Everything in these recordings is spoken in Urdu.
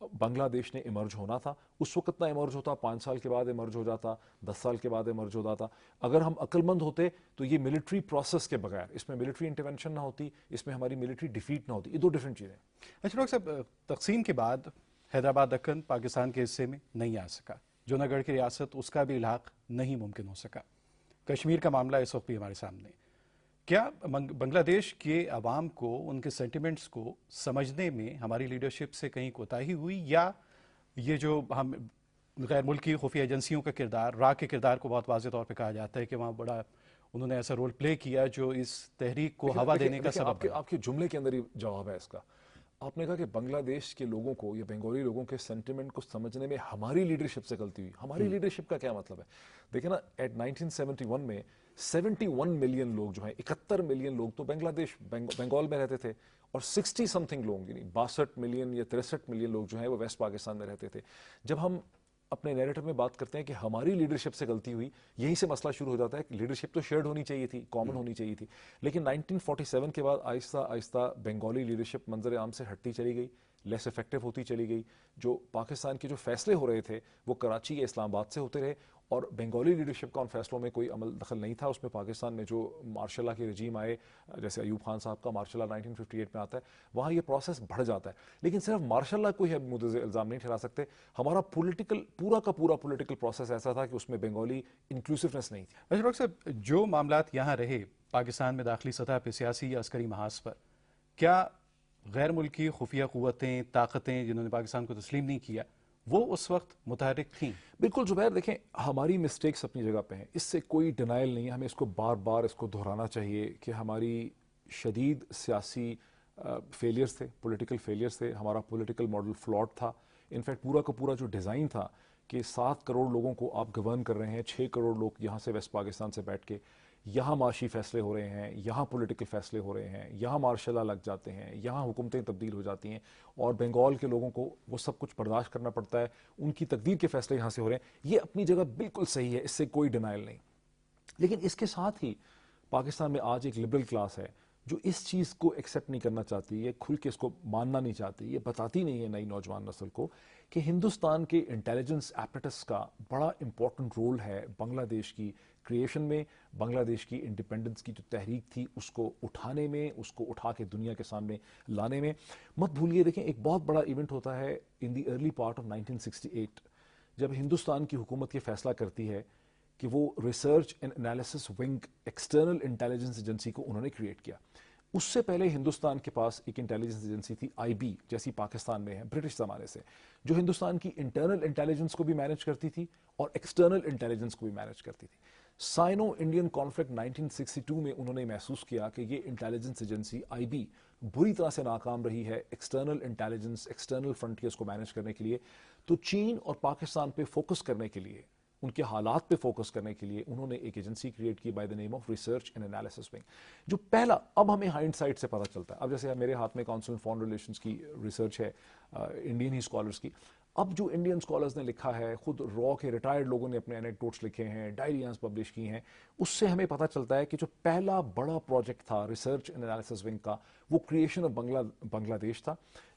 بنگلہ دیش نے ایمرج ہونا تھا. اس وقت نہ ایمرج ہوتا, 5 سال کے بعد ایمرج ہو جاتا, 10 سال کے بعد ایمرج ہو جاتا. اگر ہم عقل مند ہوتے تو یہ ملٹری پروسیس کے بغیر, اس میں ملٹری انٹرونشن نہ ہوتی, اس میں ہماری ملٹری ڈیفیٹ نہ ہوتی. یہ 2 ڈفرینٹ چیزیں. اچھا ڈاکٹر صاحب, تقسیم کے بعد حیدرآباد دکن پاکستان کے حصے میں نہیں آ سکا, جونا گڑھ کی ریاست اس کا بھی الحاق نہیں ممکن ہو سکا. کشمیر کا معاملہ اس وقت بھی ہمارے سامنے. کیا بنگلہ دیش کے عوام کو ان کے سینٹیمنٹس کو سمجھنے میں ہماری لیڈرشپ سے کہیں کوتاہی ہوئی, یا یہ جو ہم غیر ملکی خفیہ ایجنسیوں کا کردار, را کے کردار کو بہت واضح طور پہ کہا جاتا ہے کہ وہاں بڑا انہوں نے ایسا رول پلے کیا جو اس تحریک کو ہوا دینے کا سبب بنا. آپ کے جملے کے اندر ہی جواب ہے اس کا. آپ نے کہا کہ بنگلہ دیش کے لوگوں کو یا بنگالی لوگوں کے سینٹیمنٹ کو سمجھنے میں ہماری لیڈرشپ سے غلطی ہوئی. ہماری لیڈرشپ کا کیا مطلب ہے؟ دیکھیں نا, ایٹ 1971 میں 71 ملین لوگ جو ہیں, 71 ملین لوگ تو بنگلہ دیش بنگال میں رہتے تھے, اور 60 سم تھنگ لوگ, یعنی 62 ملین یا 63 ملین لوگ جو ہیں وہ ویسٹ پاکستان میں رہتے تھے. جب ہم اپنے نیریٹو میں بات کرتے ہیں کہ ہماری لیڈرشپ سے غلطی ہوئی, یہیں سے مسئلہ شروع ہو جاتا ہے کہ لیڈرشپ تو شیئرڈ ہونی چاہیے تھی, کامن ہونی چاہیے تھی. لیکن 1947 کے بعد آہستہ آہستہ بنگالی لیڈرشپ منظر عام سے ہٹتی چلی گئی, لیس افیکٹو ہوتی چلی گئی. جو پاکستان کے جو فیصلے ہو رہے تھے وہ کراچی یا اسلام آباد سے ہوتے رہے, اور بنگالی لیڈرشپ کا ان فیصلوں میں کوئی عمل دخل نہیں تھا. اس میں پاکستان میں جو مارشل اللہ کے رجیم آئے, جیسے ایوب خان صاحب کا مارشل اللہ 1958 میں آتا ہے, وہاں یہ پروسیس بڑھ جاتا ہے. لیکن صرف مارشل اللہ کو ہی ہم مدعے الزام نہیں ٹھہرا سکتے. ہمارا پورا کا پورا پولیٹیکل پروسیس ایسا تھا کہ اس میں بنگالی انکلوسیونیس نہیں تھی. اچھا ڈاکٹر صاحب, جو معاملات یہاں رہے پاکستان میں داخلی سطح پہ سیاسی یا عسکری محاذ پر, کیا غیر ملکی خفیہ قوتیں, طاقتیں جنہوں نے پاکستان کو تسلیم نہیں کیا, وہ اس وقت متحرک تھیں؟ بالکل زبیر, دیکھیں ہماری مسٹیکس اپنی جگہ پہ ہیں, اس سے کوئی ڈینائل نہیں ہے. ہمیں اس کو بار بار اس کو دہرانا چاہیے کہ ہماری شدید سیاسی فیلیئرز تھے, پولیٹیکل فیلیئرز تھے. ہمارا پولیٹیکل ماڈل فلاٹ تھا. انفیکٹ پورا کا پورا جو ڈیزائن تھا کہ 7 کروڑ لوگوں کو آپ گورن کر رہے ہیں, 6 کروڑ لوگ یہاں سے ویسٹ پاکستان سے بیٹھ کے یہاں معاشی فیصلے ہو رہے ہیں, یہاں پولیٹیکل فیصلے ہو رہے ہیں, یہاں مارشل لا لگ جاتے ہیں, یہاں حکومتیں تبدیل ہو جاتی ہیں, اور بنگال کے لوگوں کو وہ سب کچھ برداشت کرنا پڑتا ہے, ان کی تقدیر کے فیصلے یہاں سے ہو رہے ہیں. یہ اپنی جگہ بالکل صحیح ہے, اس سے کوئی ڈینائل نہیں. لیکن اس کے ساتھ ہی پاکستان میں آج ایک لبرل کلاس ہے جو اس چیز کو ایکسیپٹ نہیں کرنا چاہتی, یہ کھل کے اس کو ماننا نہیں چاہتی, یہ بتاتی نہیں ہے نئی نوجوان نسل کو کہ ہندوستان کے انٹیلیجنس ایپریٹس کا بڑا امپورٹنٹ رول ہے بنگلہ دیش کی کریشن میں, بنگلہ دیش کی انڈیپینڈنس کی جو تحریک تھی اس کو اٹھانے میں, اس کو اٹھا کے دنیا کے سامنے لانے میں. مت بھولیے, دیکھیں ایک بہت بڑا ایونٹ ہوتا ہے ان دی ارلی پارٹ آف 1968, جب ہندوستان کی حکومت یہ فیصلہ کرتی ہے کہ وہ research and analysis wing external intelligence agency کو انہوں نے کریٹ کیا. اس سے پہلے ہندوستان کے پاس ایک انٹیلیجنس ایجنسی تھی, آئی بی, جیسی پاکستان میں ہے برٹش زمانے سے, جو ہندوستان کی انٹرنل انٹیلیجنس کو بھی مینیج کرتی تھی اور ایکسٹرنل انٹیلیجنس کو بھی مینیج کرتی تھی. سائنو انڈین کانفلکٹ 1962 میں انہوں نے محسوس کیا کہ یہ انٹیلیجنس ایجنسی آئی بی بری طرح سے ناکام رہی ہے ایکسٹرنل انٹیلیجنس, ایکسٹرنل فرنٹیئرز کو مینیج کرنے کے لیے. تو چین اور پاکستان پہ فوکس کرنے کے لیے, ان کے حالات پہ فوکس کرنے کے لیے انہوں نے ایک ایجنسی کریٹ کی by the name of research and analysis wing. جو پہلا, اب ہمیں ہائنڈ سائٹ سے پتہ چلتا ہے, اب جیسے میرے ہاتھ میں کاؤنسل آن فارن ریلیشنز کی ریسرچ ہے انڈین ہی اسکالرس کی, اب جو انڈین اسکالرز نے لکھا ہے, خود را کے ریٹائرڈ لوگوں نے اپنے اینیکڈوٹس لکھے ہیں, ڈائریاز پبلش کی ہیں, اس سے ہمیں پتہ چلتا ہے کہ جو پہلا بڑا پروجیکٹ تھا ریسرچ اینڈ انالیسس ونگ کا, وہ کریشن آف بنگلہ دیش تھا,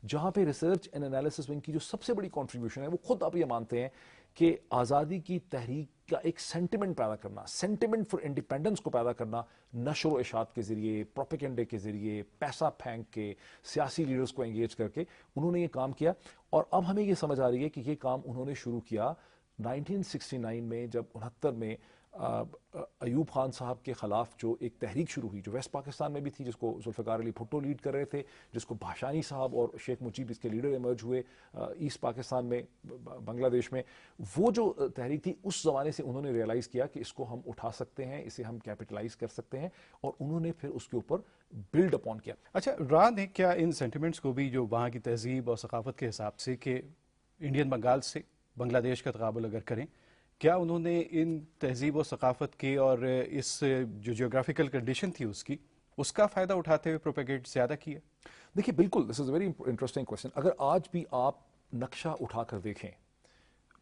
جہاں پہ ریسرچ اینڈ انالیسس ونگ کی جو سب سے بڑی کنٹریبیوشن ہے, وہ خود آپ یہ مانتے ہیں کہ آزادی کی تحریک کا ایک سینٹیمنٹ پیدا کرنا, سینٹیمنٹ فار انڈیپینڈنس کو پیدا کرنا, نشر و اشاعت کے ذریعے, پروپیگنڈے کے ذریعے, پیسہ پھینک کے, سیاسی لیڈرز کو انگیج کر کے انہوں نے یہ کام کیا. اور اب ہمیں یہ سمجھ آ رہی ہے کہ یہ کام انہوں نے شروع کیا 1969 میں, جب 69 میں ایوب خان صاحب کے خلاف جو ایک تحریک شروع ہوئی, جو ویسٹ پاکستان میں بھی تھی, جس کو ذوالفقار علی بھٹو لیڈ کر رہے تھے, جس کو بھاشانی صاحب اور شیخ مجیب اس کے لیڈر ایمرج ہوئے ایسٹ پاکستان میں, بنگلہ دیش میں. وہ جو تحریک تھی, اس زمانے سے انہوں نے ریئلائز کیا کہ اس کو ہم اٹھا سکتے ہیں, اسے ہم کیپٹلائز کر سکتے ہیں, اور انہوں نے پھر اس کے اوپر بلڈ اپون کیا. اچھا, را نے کیا ان سینٹیمنٹس کو بھی, جو وہاں کی تہذیب اور ثقافت کے حساب سے کہ انڈین بنگال سے بنگلہ دیش کا تقابل اگر کریں, کیا انہوں نے ان تہذیب و ثقافت کے اور اس جو جیوگرافیکل کنڈیشن تھی اس کا فائدہ اٹھاتے ہوئے پروپیگیٹ زیادہ کیا؟ دیکھیے بالکل, دس از اے ویری انٹرسٹنگ کوشچن. اگر آج بھی آپ نقشہ اٹھا کر دیکھیں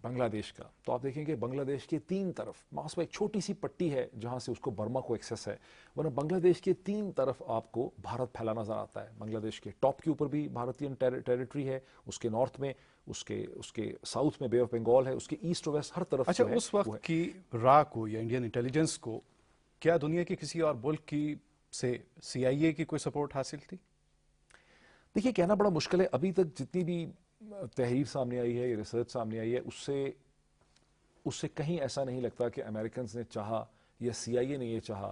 بنگلہ دیش کا، تو آپ دیکھیں کہ بنگلہ دیش کے تین طرف ماس میں ایک چھوٹی سی پٹی ہے جہاں سے اس کو برما کو ایکسیس ہے، ورنہ بنگلہ دیش کے تین طرف آپ کو بھارت پھیلا نظر آتا ہے. بنگلہ دیش کے ٹاپ کے اوپر بھی بھارتین ٹیریٹری ہے، اس کے نارتھ میں، اس کے ساؤتھ میں بے آف بنگال ہے، اس کے ایسٹ و ویسٹ ہر طرف اچھا، جو ہے اس وہ وقت ہے. کی را کو یا انڈین انٹیلیجنس کو کیا دنیا کے کسی اور ملک کی سے سی آئی اے کی کوئی سپورٹ حاصل تھی؟ دیکھیے کہنا بڑا مشکل ہے. ابھی تک جتنی بھی تحریر سامنے آئی ہے یا ریسرچ سامنے آئی ہے، اس سے کہیں ایسا نہیں لگتا کہ امریکنز نے چاہا یا سی آئی اے نے یہ چاہا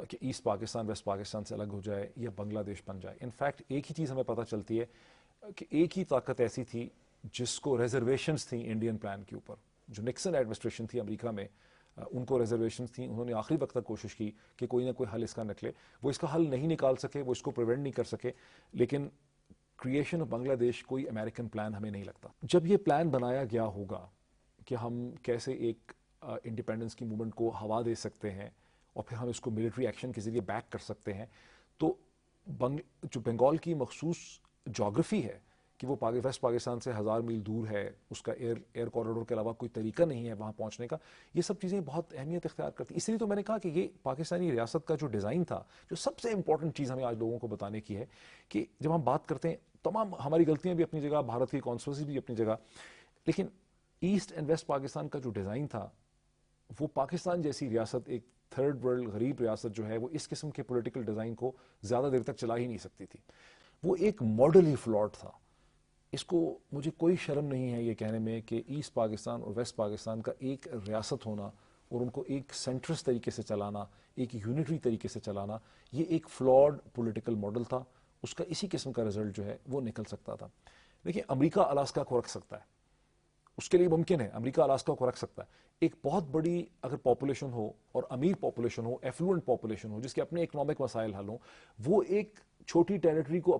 کہ ایسٹ پاکستان ویسٹ پاکستان سے الگ ہو جائے یا بنگلہ دیش بن جائے. انفیکٹ ایک ہی چیز ہمیں پتہ چلتی ہے کہ ایک ہی طاقت ایسی تھی جس کو ریزرویشنز تھیں انڈین پلان کے اوپر. جو نکسن ایڈمنسٹریشن تھی امریکہ میں، ان کو ریزرویشنز تھیں. انہوں نے آخری وقت تک کوشش کی کہ کوئی نہ کوئی حل اس کا نکلے. وہ اس کا حل نہیں نکال سکے، وہ اس کو پریونٹ نہیں کر سکے، لیکن کریشن آف بنگلہ دیش کوئی امریکن پلان ہمیں نہیں لگتا. جب یہ پلان بنایا گیا ہوگا کہ ہم کیسے ایک انڈیپینڈنس کی موومنٹ کو ہوا دے سکتے ہیں اور پھر ہم اس کو ملٹری ایکشن کے ذریعے بیک کر سکتے ہیں، تو جو بنگال کی مخصوص جغرافی ہے کہ وہ ویسٹ پاکستان سے 1000 میل دور ہے، اس کا ایئر کوریڈور کے علاوہ کوئی طریقہ نہیں ہے وہاں پہنچنے کا، یہ سب چیزیں بہت اہمیت اختیار کرتی ہیں. اس لیے تو میں نے کہا کہ یہ پاکستانی ریاست کا جو ڈیزائن تھا، جو سب سے امپورٹنٹ چیز ہمیں آج لوگوں کو بتانے کی ہے کہ جب ہم بات کرتے ہیں، تمام ہماری غلطیاں بھی اپنی جگہ، بھارت کی کانسپریسی بھی اپنی جگہ، لیکن ایسٹ اینڈ ویسٹ پاکستان کا جو ڈیزائن تھا، وہ پاکستان جیسی ریاست، ایک تھرڈ ورلڈ غریب ریاست جو ہے، وہ اس قسم کے پولیٹیکل ڈیزائن کو زیادہ دیر تک چلا ہی نہیں سکتی تھی. وہ ایک ماڈل ہی فلاٹ تھا. اس کو مجھے کوئی شرم نہیں ہے یہ کہنے میں کہ ایسٹ پاکستان اور ویسٹ پاکستان کا ایک ریاست ہونا اور ان کو ایک سینٹرس طریقے سے چلانا، ایک یونٹری طریقے سے چلانا، یہ ایک فلاڈ پولیٹیکل ماڈل تھا. اس کا اسی قسم کا رزلٹ جو ہے وہ نکل سکتا تھا. دیکھیں، امریکہ الاسکا کو رکھ سکتا ہے، اس کے لیے ممکن ہے. امریکہ الاسکا کو رکھ سکتا ہے. ایک بہت بڑی اگر پاپولیشن ہو اور امیر پاپولیشن ہو، ایفلوئنٹ پاپولیشن ہو، جس کے اپنے اکنامک مسائل حل ہوں، وہ ایک چھوٹی ٹیریٹری کو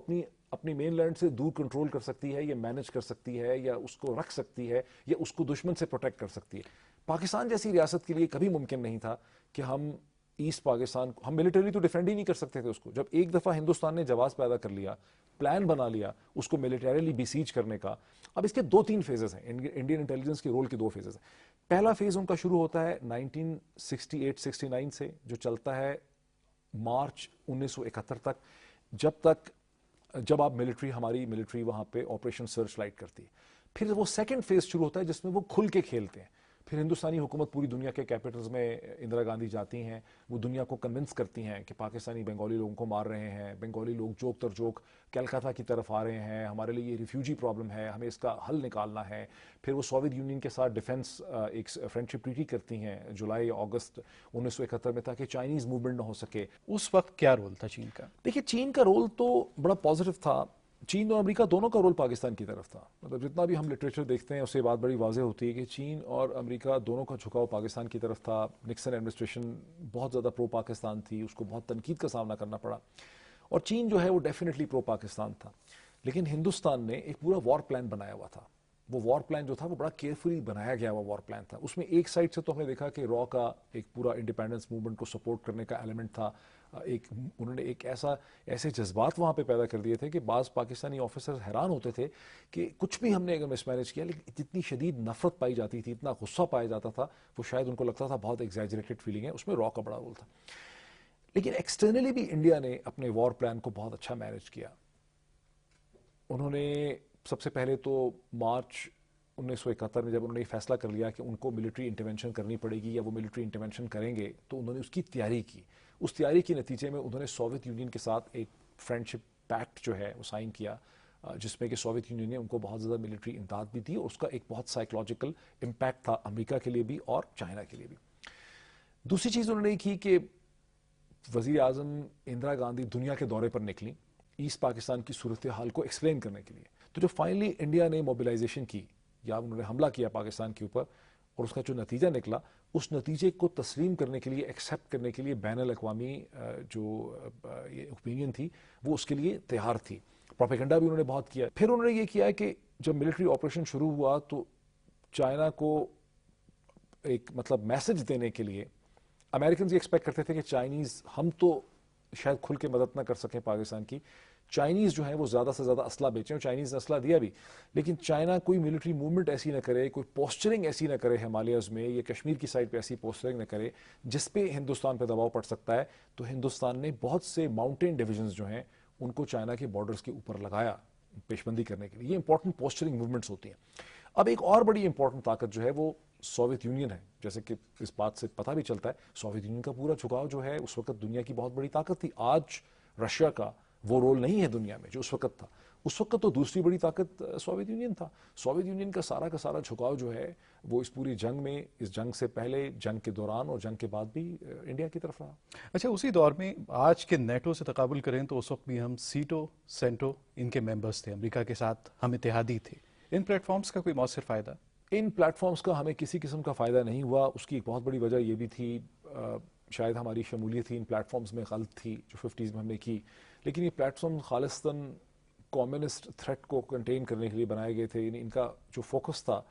اپنی مین لینڈ سے دور کنٹرول کر سکتی ہے، یا مینج کر سکتی ہے، یا اس کو رکھ سکتی ہے، یا اس کو دشمن سے پروٹیکٹ کر سکتی ہے. پاکستان جیسی ریاست کے لیے کبھی ممکن نہیں تھا کہ ہم ایسٹ پاکستان، ہم ملٹری تو ڈیفینڈ ہی نہیں کر سکتے تھے اس کو. جب ایک دفعہ ہندوستان نے جواز پیدا کر لیا، پلان بنا لیا اس کو ملٹریلی بیسیج کرنے کا. اب اس کے 2-3 فیزز ہیں، انڈین انٹیلیجنس کے رول کے 2 فیزز ہیں. پہلا فیز ان کا شروع ہوتا ہے 1968-69 سے، جو چلتا ہے مارچ 1971 تک، جب آپ ہماری ملٹری وہاں پہ آپریشن سرچ لائٹ کرتی ہے. پھر وہ سیکنڈ فیز شروع ہوتا ہے جس میں وہ کھل کے کھیلتے ہیں. پھر ہندوستانی حکومت پوری دنیا کے کیپٹلز میں اندرا گاندھی جاتی ہیں، وہ دنیا کو کنونس کرتی ہیں کہ پاکستانی بنگالی لوگوں کو مار رہے ہیں، بنگالی لوگ جوک تر جوک کلکتہ کی طرف آ رہے ہیں، ہمارے لیے یہ ریفیوجی پرابلم ہے، ہمیں اس کا حل نکالنا ہے. پھر وہ سوویت یونین کے ساتھ ڈیفنس ایک فرینڈشپ ٹریٹی کرتی ہیں جولائی اگست 1971 میں، تاکہ چائنیز موومنٹ نہ ہو سکے. اس وقت کیا رول تھا چین کا؟ دیکھیے، چین کا رول تو بڑا پازیٹیو تھا. چین اور امریکہ دونوں کا رول پاکستان کی طرف تھا. مطلب جتنا بھی ہم لٹریچر دیکھتے ہیں اس سے بات بڑی واضح ہوتی ہے کہ چین اور امریکہ دونوں کا جھکاؤ پاکستان کی طرف تھا. نکسن ایڈمنسٹریشن بہت زیادہ پرو پاکستان تھی، اس کو بہت تنقید کا سامنا کرنا پڑا. اور چین جو ہے وہ ڈیفینیٹلی پرو پاکستان تھا. لیکن ہندوستان نے ایک پورا وار پلان بنایا ہوا تھا. وہ وار پلان جو تھا وہ بڑا کیئرفلی بنایا گیا ہوا وار پلان تھا. اس میں ایک سائڈ سے تو ہم نے دیکھا کہ را کا ایک پورا انڈیپینڈنس موومنٹ کو سپورٹ کرنے کا ایلیمنٹ تھا. انہوں نے ایک ایسے جذبات وہاں پہ پیدا کر دیے تھے کہ بعض پاکستانی آفیسر حیران ہوتے تھے کہ کچھ بھی ہم نے اگر مس مینیج کیا، لیکن جتنی شدید نفرت پائی جاتی تھی، اتنا غصہ پایا جاتا تھا، وہ شاید ان کو لگتا تھا بہت ایگزیجریٹڈ فیلنگ ہے. اس میں را کا بڑا رول تھا. لیکن ایکسٹرنلی بھی انڈیا نے اپنے وار پلان کو بہت اچھا مینیج کیا. انہوں نے سب سے پہلے تو مارچ 1971 میں جب انہوں نے یہ فیصلہ کر لیا کہ ان کو ملٹری انٹرونشن کرنی پڑے گی یا وہ ملٹری انٹرونشن کریں گے، تو انہوں نے اس کی تیاری کی. اس تیاری کے نتیجے میں انہوں نے سوویت یونین کے ساتھ ایک فرینڈشپ پیکٹ جو ہے وہ سائن کیا، جس میں کہ سوویت یونین نے ان کو بہت زیادہ ملٹری امداد بھی دی، اور اس کا ایک بہت سائیکولوجیکل امپیکٹ تھا امریکہ کے لیے بھی اور چائنا کے لیے بھی. دوسری چیز انہوں نے کی کہ وزیر اعظم اندرا گاندھی دنیا کے دورے پر نکلی ایسٹ پاکستان کی صورتحال کو ایکسپلین کرنے کے لیے. تو جو فائنلی انڈیا نے موبلائزیشن کی یا انہوں نے حملہ کیا پاکستان کے اوپر، اور اس کا جو نتیجہ نکلا، اس نتیجے کو تسلیم کرنے کے لیے، ایکسیپٹ کرنے کے لیے بین الاقوامی جو اوپینین تھی وہ اس کے لیے تیار تھی. پروپیگنڈا بھی انہوں نے بہت کیا. پھر انہوں نے یہ کیا کہ جب ملٹری آپریشن شروع ہوا تو چائنا کو ایک مطلب میسج دینے کے لیے، امریکنز یہ ایکسپیکٹ کرتے تھے کہ چائنیز، ہم تو شاید کھل کے مدد نہ کر سکیں پاکستان کی، چائنیز جو ہیں وہ زیادہ سے زیادہ اسلحہ بیچیں، چائنیز نے اسلحہ دیا بھی، لیکن چائنا کوئی ملٹری موومنٹ ایسی نہ کرے، کوئی پوسچرنگ ایسی نہ کرے ہمالیاز میں یا کشمیر کی سائڈ پہ ایسی پوسچرنگ نہ کرے جس پہ ہندوستان پہ دباؤ پڑ سکتا ہے. تو ہندوستان نے بہت سے ماؤنٹین ڈویژنز جو ہیں ان کو چائنا کے بارڈرز کے اوپر لگایا پیشبندی کرنے کے لیے. یہ امپورٹنٹ پوسچرنگ موومنٹس ہوتی ہیں. اب ایک اور بڑی امپورٹنٹ طاقت جو ہے وہ سوویت یونین ہے. جیسے کہ اس بات سے پتہ بھی چلتا ہے سوویت یونین کا پورا جھکاؤ جو ہے اس وقت دنیا کی بہت بڑی طاقت تھی. آج رشیا کا وہ رول نہیں ہے دنیا میں جو اس وقت تھا. اس وقت تو دوسری بڑی طاقت سوویت یونین تھا. سوویت یونین کا سارا جھکاؤ جو ہے وہ اس پوری جنگ میں، اس جنگ سے پہلے، جنگ کے دوران اور جنگ کے بعد بھی انڈیا کی طرف رہا. اچھا، اسی دور میں آج کے نیٹو سے تقابل کریں تو اس وقت بھی ہم سیٹو سینٹو ان کے ممبرز تھے، امریکہ کے ساتھ ہم اتحادی تھے. ان پلیٹ فارمز کا کوئی مؤثر فائدہ؟ ان پلیٹ فارمز کا ہمیں کسی قسم کا فائدہ نہیں ہوا. اس کی ایک بہت بڑی وجہ یہ بھی تھی، شاید ہماری شمولیت ہی ان پلیٹ فارمز میں غلط تھی جو 50s میں ہم نے کی. لیکن یہ پلیٹ فارم خالصتاً کمیونسٹ تھریٹ کو کنٹین کرنے کے لیے بنائے گئے تھے. یعنی ان کا جو فوکس تھا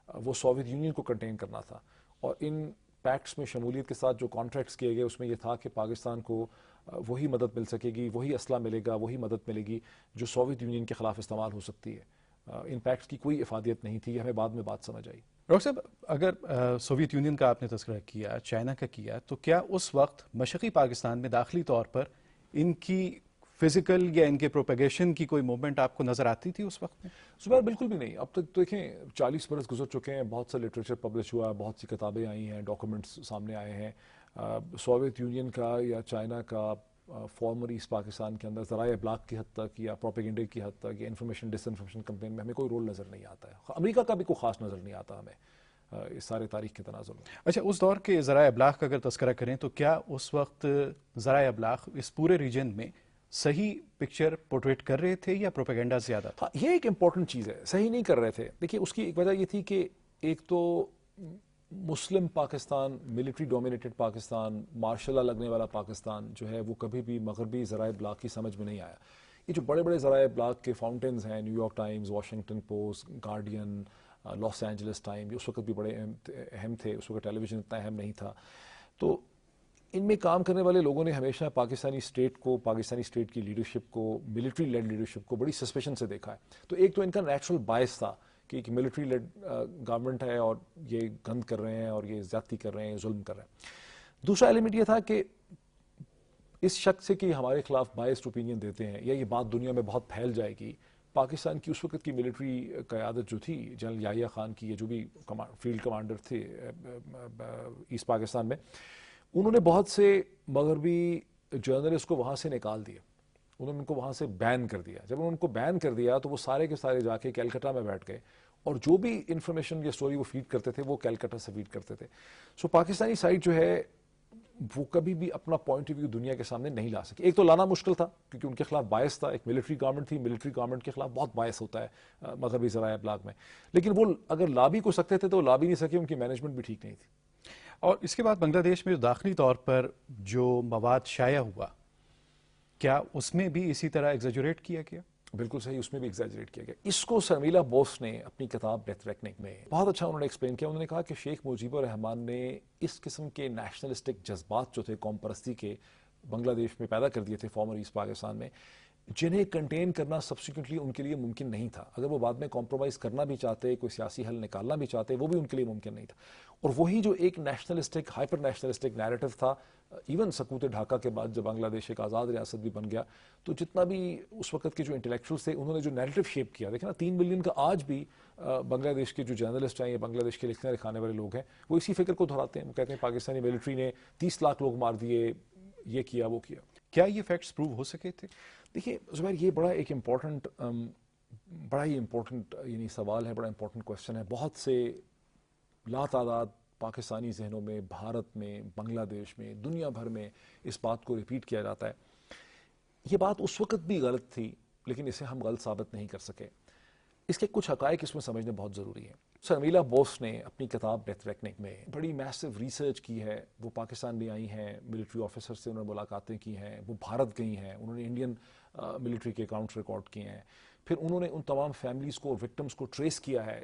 وہ سوویت یونین کو کنٹین کرنا تھا. اور ان پیکٹس میں شمولیت کے ساتھ جو کانٹریکٹس کیے گئے اس میں یہ تھا کہ پاکستان کو وہی مدد مل سکے گی، وہی اسلحہ ملے گا، وہی مدد ملے گی جو سوویت یونین کے خلاف استعمال ہو سکتی ہے. ان پیکٹس کی کوئی افادیت نہیں تھی. ہمیں بعد میں بات سمجھ آئی. ڈاکٹر صاحب، اگر سوویت یونین کا آپ نے تذکرہ کیا، چائنا کا کیا، تو کیا اس وقت مشرقی پاکستان میں داخلی طور پر ان کی فزیکل یا ان کے پروپیگیشن کی کوئی موومنٹ آپ کو نظر آتی تھی اس وقت میں؟ زبیر بالکل بھی نہیں. اب تک دیکھیں 40 برس گزر چکے ہیں، بہت سا لٹریچر پبلش ہوا ہے، بہت سی کتابیں آئی ہیں، ڈاکومنٹس سامنے آئے ہیں. سوویت یونین کا یا چائنا کا فارمر ایسٹ پاکستان کے اندر ذرائع ابلاغ کی حد تک یا پروپیگنڈے کی حد تک یا انفارمیشن ڈس انفارمیشن کمپین میں ہمیں کوئی رول نظر نہیں آتا ہے. امریکہ کا بھی کوئی خاص نظر نہیں آتا ہمیں اس سارے تاریخ کے تناظر میں. اچھا، اس دور کے ذرائع ابلاغ کا اگر تذکرہ کریں تو کیا اس وقت ذرائع ابلاغ اس پورے ریجن میں صحیح پکچر پورٹریٹ کر رہے تھے یا پروپیگنڈا زیادہ تھا؟ یہ ایک امپورٹنٹ چیز ہے. صحیح نہیں کر رہے تھے. دیکھیے اس کی ایک وجہ یہ تھی کہ ایک تو مسلم Pakistan, military dominated Pakistan, martial law لگنے والا پاکستان جو ہے وہ کبھی بھی مغربی ذرائع ابلاغ کی سمجھ میں نہیں آیا. یہ جو بڑے بڑے ذرائع ابلاغ کے فاؤنٹینز ہیں، New York Times, Washington Post, Guardian, Los Angeles Time, اس وقت بھی بڑے اہم تھے. اس وقت ٹیلی ویژن اتنا اہم نہیں تھا. تو ان میں کام کرنے والے لوگوں نے ہمیشہ پاکستانی اسٹیٹ کو، پاکستانی اسٹیٹ کی لیڈرشپ کو، ملٹری لیڈ لیڈرشپ کو بڑی سسپیشن سے دیکھا ہے. تو ایک تو ان کا نیچرل باعث تھا کہ ایک ملٹری لیڈ گورنمنٹ ہے اور یہ گند کر رہے ہیں اور یہ زیادتی کر رہے ہیں، ظلم کر رہے ہیں. دوسرا ایلیمنٹ یہ تھا کہ اس شک سے کہ ہمارے خلاف بائسڈ اوپینین دیتے ہیں یا یہ بات دنیا میں بہت پھیل جائے گی، پاکستان کی اس وقت کی ملٹری قیادت جو تھی جنرل یحییٰ خان کی، یہ جو بھی فیلڈ کمانڈر تھے ایسٹ پاکستان میں، انہوں نے بہت سے مغربی جرنلسٹ کو وہاں سے نکال دیا. انہوں نے ان کو وہاں سے بین کر دیا. جب انہوں نے ان کو بین کر دیا تو وہ سارے کے سارے جا کے کیلکٹا میں بیٹھ گئے اور جو بھی انفارمیشن یا سٹوری وہ فیڈ کرتے تھے وہ کیلکٹا سے فیڈ کرتے تھے. سو پاکستانی سائڈ جو ہے وہ کبھی بھی اپنا پوائنٹ آف ویو دنیا کے سامنے نہیں لا سکے. ایک تو لانا مشکل تھا کیونکہ ان کے خلاف باعث تھا. ایک ملٹری گورنمنٹ تھی، ملٹری گورنمنٹ کے خلاف بہت باعث ہوتا ہے مغربی ذرائع ابلاغ میں. لیکن وہ اگر لا بھی کو سکتے تھے تو لا بھی نہیں سکے، ان کی مینجمنٹ بھی ٹھیک نہیں تھی. اور اس کے بعد بنگلہ دیش میں داخلی طور پر جو مواد شائع ہوا، کیا اس میں بھی اسی طرح ایگزیجریٹ کیا گیا؟ بالکل صحیح، اس میں بھی ایگزیجریٹ کیا گیا. اس کو شرمیلا بوس نے اپنی کتاب ڈیتھ ریکننگ میں بہت اچھا انہوں نے ایکسپلین کیا. انہوں نے کہا کہ شیخ مجیب الرحمان نے اس قسم کے نیشنلسٹک جذبات جو تھے قوم پرستی کے بنگلہ دیش میں پیدا کر دیے تھے فارمر ایسٹ پاکستان میں، جنہیں کنٹین کرنا سبسیکوئنٹلی ان کے لیے ممکن نہیں تھا. اگر وہ بعد میں کمپرومائز کرنا بھی چاہتے، کوئی سیاسی حل نکالنا بھی چاہتے، وہ بھی ان کے لیے ممکن نہیں تھا. اور وہی جو ایک نیشنلسٹک، ہائپر نیشنلسٹک نیریٹو تھا، ایون سقوط ڈھاکہ کے بعد جب بنگلہ دیش ایک آزاد ریاست بھی بن گیا تو جتنا بھی اس وقت کے جو انٹلیکچوئلس تھے انہوں نے جو نیریٹو شیپ کیا، دیکھیں نا 3 ملین کا آج بھی بنگلہ دیش کے جو جرنلسٹ ہیں یا بنگلہ دیش کے لکھنے لکھانے والے لوگ ہیں وہ اسی فکر کو دہراتے ہیں. وہ کہتے ہیں پاکستانی ملٹری نے 30 لاکھ لوگ مار دیے، یہ کیا وہ کیا. کیا یہ فیکٹس پروو ہو سکے تھے؟ دیکھیے زبیر، یہ بڑا ایک امپورٹنٹ، بڑا ہی امپورٹنٹ یعنی سوال ہے، بڑا امپورٹنٹ کوشچن ہے. بہت سے لا تعداد پاکستانی ذہنوں میں، بھارت میں، بنگلہ دیش میں، دنیا بھر میں اس بات کو ریپیٹ کیا جاتا ہے. یہ بات اس وقت بھی غلط تھی لیکن اسے ہم غلط ثابت نہیں کر سکے. اس کے کچھ حقائق اس میں سمجھنے بہت ضروری ہیں. شرمیلا بوس نے اپنی کتاب ڈیتھ ریکننگ میں بڑی میسو ریسرچ کی ہے. وہ پاکستان میں آئی ہیں، ملٹری آفیسر سے انہوں نے ملاقاتیں کی ہیں، وہ بھارت گئی ہیں، انہوں نے انڈین ملٹری کے اکاؤنٹس ریکارڈ کیے ہیں. پھر انہوں نے ان تمام فیملیز کو اور وکٹمز کو ٹریس کیا ہے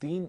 3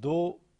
2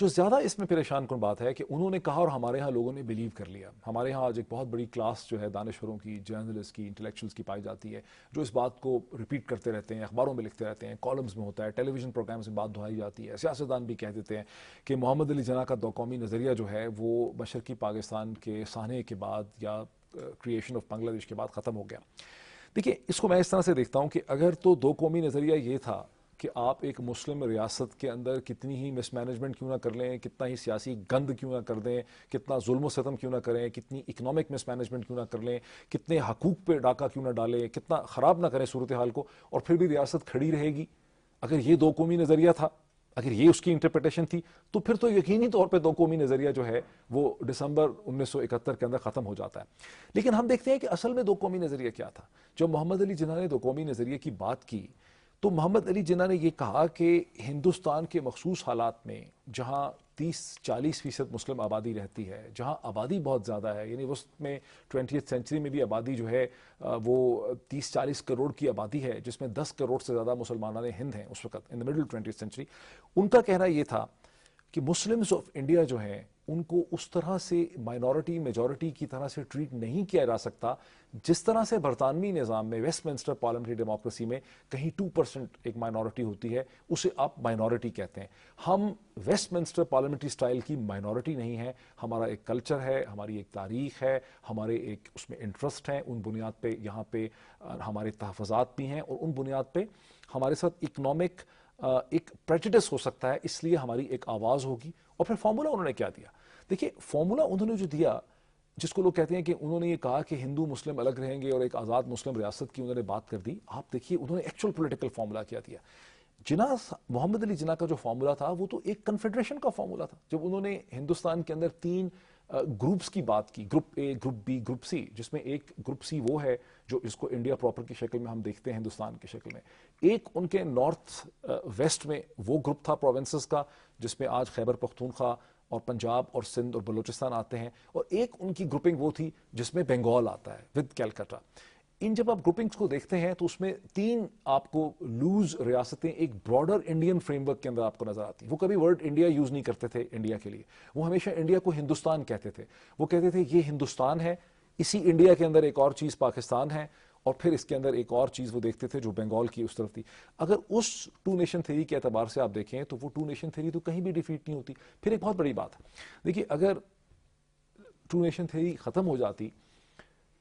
جو زیادہ اس میں پریشان کن بات ہے کہ انہوں نے کہا اور ہمارے ہاں لوگوں نے بلیو کر لیا. ہمارے ہاں آج ایک بہت بڑی کلاس جو ہے دانشوروں کی, جرنلسٹ کی, انٹلیکچوئلس کی پائی جاتی ہے, جو اس بات کو ریپیٹ کرتے رہتے ہیں, اخباروں میں لکھتے رہتے ہیں, کالمز میں ہوتا ہے, ٹیلی ویژن پروگرامز میں بات دہرائی جاتی ہے. سیاستدان بھی کہہ دیتے ہیں کہ محمد علی جناح کا دو قومی نظریہ جو ہے وہ مشرقی پاکستان کے سانحے کے بعد یا کریشن آف بنگلہ دیش کے بعد ختم ہو گیا. دیکھیے اس کو میں اس طرح سے دیکھتا ہوں کہ اگر تو دو قومی نظریہ یہ تھا کہ آپ ایک مسلم ریاست کے اندر کتنی ہی مس مینجمنٹ کیوں نہ کر لیں, کتنا ہی سیاسی گند کیوں نہ کر دیں, کتنا ظلم و ستم کیوں نہ کریں, کتنی اکنامک مس مینجمنٹ کیوں نہ کر لیں, کتنے حقوق پہ ڈاکہ کیوں نہ ڈالیں, کتنا خراب نہ کریں صورتحال کو, اور پھر بھی ریاست کھڑی رہے گی, اگر یہ دو قومی نظریہ تھا, اگر یہ اس کی انٹرپریٹیشن تھی, تو پھر تو یقینی طور پہ دو قومی نظریہ جو ہے وہ دسمبر 1971 کے اندر ختم ہو جاتا ہے. لیکن ہم دیکھتے ہیں کہ اصل میں دو قومی نظریہ کیا تھا. جب محمد علی جناح نے دو قومی نظریے کی بات کی تو محمد علی جناح نے یہ کہا کہ ہندوستان کے مخصوص حالات میں جہاں 30-40% مسلم آبادی رہتی ہے, جہاں آبادی بہت زیادہ ہے, یعنی وسط میں 20th سینچری میں بھی آبادی جو ہے وہ 30-40 کروڑ کی آبادی ہے, جس میں 10 کروڑ سے زیادہ مسلمانان ہند ہیں اس وقت ان دا مڈل 20th سینچری. ان کا کہنا یہ تھا کہ مسلمز آف انڈیا جو ہیں ان کو اس طرح سے مائنورٹی میجورٹی کی طرح سے ٹریٹ نہیں کیا جا سکتا جس طرح سے برطانوی نظام میں ویسٹ منسٹر پارلیمنٹری ڈیموکریسی میں کہیں 2% ایک مائنورٹی ہوتی ہے, اسے آپ مائنورٹی کہتے ہیں. ہم ویسٹ منسٹر پارلیمنٹری سٹائل کی مائنورٹی نہیں ہے, ہمارا ایک کلچر ہے, ہماری ایک تاریخ ہے, ہمارے ایک اس میں انٹرسٹ ہیں, ان بنیاد پہ یہاں پہ ہمارے تحفظات بھی ہیں, اور ان بنیاد پہ ہمارے ساتھ اکنامک ایک پریجڈس ہو سکتا ہے, اس لیے ہماری ایک آواز ہوگی. اور پھر فارمولا انہوں نے کیا دیا؟ دیکھیے فارمولا انہوں نے جو دیا, جس کو لوگ کہتے ہیں کہ انہوں نے یہ کہا کہ ہندو مسلم الگ رہیں گے اور ایک آزاد مسلم ریاست کی انہوں نے بات کر دی. آپ دیکھیے انہوں نے ایکچوئل پولیٹیکل فارمولا کیا دیا. محمد علی جناح کا جو فارمولا تھا وہ تو ایک کنفیڈریشن کا فارمولا تھا. جب انہوں نے ہندوستان کے اندر 3 گروپس کی بات کی, گروپ اے, گروپ بی, گروپ سی, جس میں ایک گروپ سی وہ ہے جو اس کو انڈیا پراپر کی شکل میں ہم دیکھتے ہیں ہندوستان کی شکل میں, ایک ان کے نارتھ ویسٹ میں وہ گروپ تھا پروونسز کا جس میں آج خیبر پختونخوا اور پنجاب اور سندھ اور بلوچستان آتے ہیں, اور ایک ان کی گروپنگ وہ تھی جس میں بنگال آتا ہے ود کیلکٹا. ان جب آپ گروپنگز کو دیکھتے ہیں تو اس میں 3 آپ کو لوز ریاستیں ایک براڈر انڈین فریم ورک کے اندر آپ کو نظر آتی ہیں. وہ کبھی ورڈ انڈیا یوز نہیں کرتے تھے انڈیا کے لیے, وہ ہمیشہ انڈیا کو ہندوستان کہتے تھے. وہ کہتے تھے یہ ہندوستان ہے, اسی انڈیا کے اندر ایک اور چیز پاکستان ہے, اور پھر اس کے اندر ایک اور چیز وہ دیکھتے تھے جو بنگال کی اس طرف تھی. اگر اس 2 نیشن تھیوری کے اعتبار سے آپ دیکھیں تو وہ 2 نیشن تھیوری تو کہیں بھی ڈیفیٹ نہیں ہوتی. پھر ایک بہت بڑی بات ہے, دیکھیے اگر 2 نیشن تھیوری ختم ہو جاتی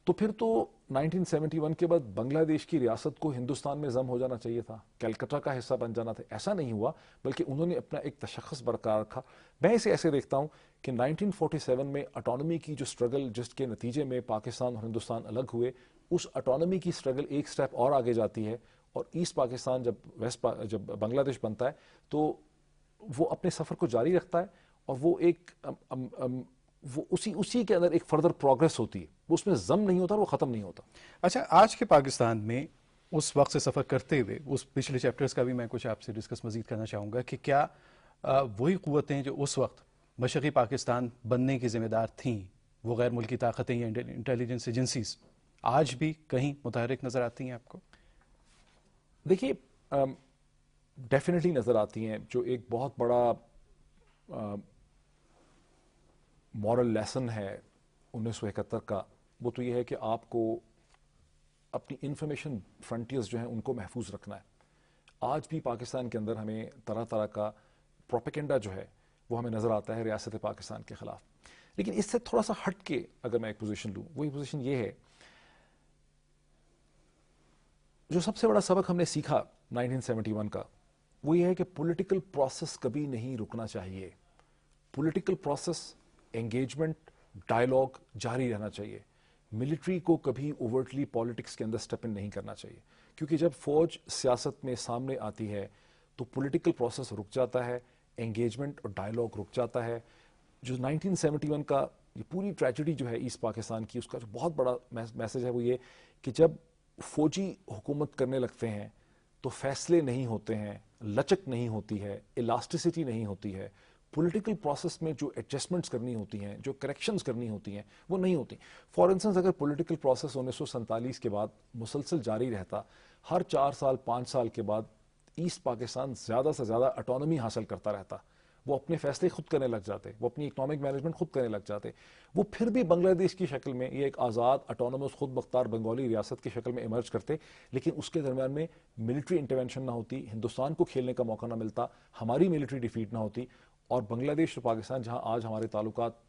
تو پھر تو 1971 کے بعد بنگلہ دیش کی ریاست کو ہندوستان میں ضم ہو جانا چاہیے تھا, کلکتہ کا حصہ بن جانا تھا. ایسا نہیں ہوا, بلکہ انہوں نے اپنا ایک تشخص برقرار رکھا. میں اسے ایسے دیکھتا ہوں کہ 1947 میں اٹانومی کی جو سٹرگل جس کے نتیجے میں پاکستان اور ہندوستان الگ ہوئے, اس اٹانومی کی سٹرگل ایک سٹیپ اور آگے جاتی ہے, اور ایسٹ پاکستان جب بنگلہ دیش بنتا ہے تو وہ اپنے سفر کو جاری رکھتا ہے, اور وہ ایک وہ اسی کے اندر ایک فردر پروگرس ہوتی ہے, وہ اس میں ضم نہیں ہوتا, وہ ختم نہیں ہوتا. اچھا, آج کے پاکستان میں اس وقت سے سفر کرتے ہوئے اس پچھلے چیپٹرز کا بھی میں کچھ آپ سے ڈسکس مزید کرنا چاہوں گا کہ کیا وہی قوتیں جو اس وقت مشرقی پاکستان بننے کی ذمہ دار تھیں, وہ غیر ملکی طاقتیں یا انٹیلیجنس ایجنسیز, آج بھی کہیں متحرک نظر آتی ہیں آپ کو؟ دیکھیے ڈیفینیٹلی نظر آتی ہیں. جو ایک بہت بڑا مورل لیسن ہے 1971 کا, وہ تو یہ ہے کہ آپ کو اپنی انفارمیشن فرنٹیئرز جو ہیں ان کو محفوظ رکھنا ہے. آج بھی پاکستان کے اندر ہمیں طرح طرح کا پروپیگنڈا جو ہے وہ ہمیں نظر آتا ہے ریاست پاکستان کے خلاف. لیکن اس سے تھوڑا سا ہٹ کے اگر میں ایک پوزیشن لوں, وہی پوزیشن یہ ہے, جو سب سے بڑا سبق ہم نے سیکھا 1971 کا, وہ یہ ہے کہ پولیٹیکل پروسیس کبھی نہیں رکنا چاہیے. پولیٹیکل پروسیس, انگیجمنٹ, ڈائلاگ جاری رہنا چاہیے. ملٹری کو کبھی اوورٹلی پالیٹکس کے اندر سٹیپ ان نہیں کرنا چاہیے, کیونکہ جب فوج سیاست میں سامنے آتی ہے تو پولیٹیکل پروسیس رک جاتا ہے, انگیجمنٹ اور ڈائلاگ رک جاتا ہے. جو 1971 کا یہ پوری ٹریجڈی جو ہے ایسٹ پاکستان کی, اس کا جو بہت بڑا میسج ہے وہ یہ کہ جب فوجی حکومت کرنے لگتے ہیں تو فیصلے نہیں ہوتے ہیں, لچک نہیں ہوتی ہے, الاسٹیسٹی نہیں ہوتی ہے. پولیٹیکل پروسیس میں جو ایڈجسٹمنٹس کرنی ہوتی ہیں, جو کریکشنز کرنی ہوتی ہیں, وہ نہیں ہوتی. فار انسٹنس اگر پولیٹیکل پروسیس 1947 کے بعد مسلسل جاری رہتا, ہر 4 سال 5 سال کے بعد ایسٹ پاکستان زیادہ سے زیادہ اٹانومی حاصل کرتا رہتا, وہ اپنے فیصلے خود کرنے لگ جاتے, وہ اپنی اکنامک مینجمنٹ خود کرنے لگ جاتے, وہ پھر بھی بنگلہ دیش کی شکل میں یہ ایک آزاد اٹونومس خود مختار بنگالی ریاست کی شکل میں ایمرج کرتے, لیکن اس کے درمیان میں ملٹری انٹرونشن نہ ہوتی, ہندوستان کو کھیلنے کا موقع نہ ملتا, ہماری ملٹری ڈیفیٹ نہ ہوتی, اور بنگلہ دیش اور پاکستان جہاں آج ہمارے تعلقات